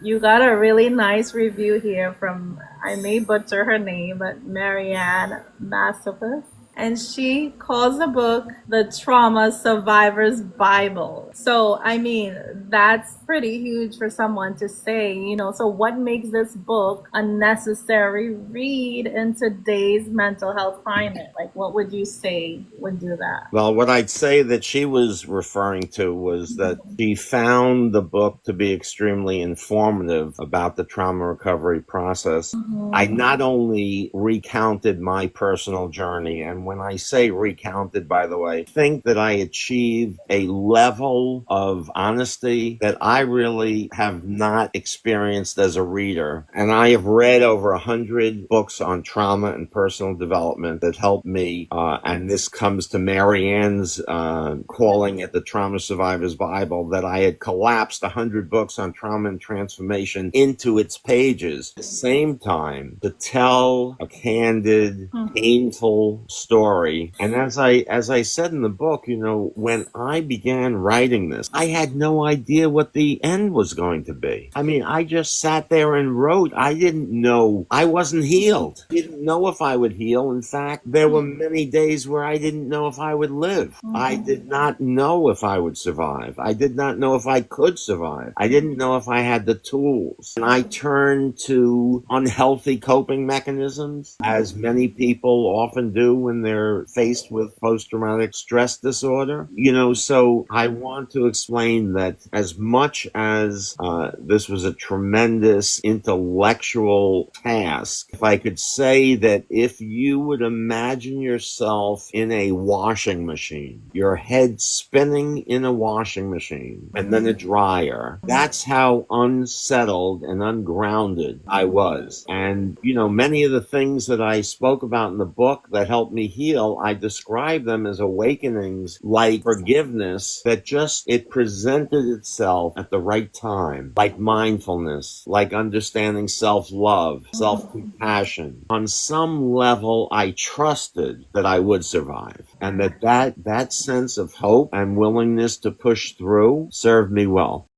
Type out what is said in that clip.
You got a really nice review here from, I may butcher her name, but Marianne Massopus. And she calls the book the Trauma Survivor's Bible. So, I mean, that's pretty huge for someone to say, So, what makes this book a necessary read in today's mental health climate? Like, what would you say would do that? Well, what I'd say that she was referring to was that she found the book to be extremely informative about the trauma recovery process. I not only recounted my personal journey, and when I say recounted, by the way, I think that I achieved a level of honesty that I really have not experienced as a reader. And I have read over 100 books on trauma and personal development that helped me, and this comes to Marianne's calling it the Trauma Survivor's Bible, that I had collapsed 100 books on trauma and transformation into its pages. At the same time, to tell a candid, painful story. And as I said in the book, when I began writing this, I had no idea what the end was going to be. I mean, I just sat there and wrote. I didn't know. I wasn't healed. I didn't know if I would heal. In fact, there were many days where I didn't know if I would live. I did not know if I would survive. I did not know if I could survive. I didn't know if I had the tools. And I turned to unhealthy coping mechanisms, as many people often do when they're faced with post-traumatic stress disorder. So I want to explain that as much as this was a tremendous intellectual task, if I could say that if you would imagine yourself in a washing machine, your head spinning in a washing machine, and then a dryer, that's how unsettled and ungrounded I was. And, many of the things that I spoke about in the book that helped me heal, I describe them as awakenings like forgiveness that it presented itself at the right time, like mindfulness, like understanding self-love, self-compassion. On some level, I trusted that I would survive, and that sense of hope and willingness to push through served me well.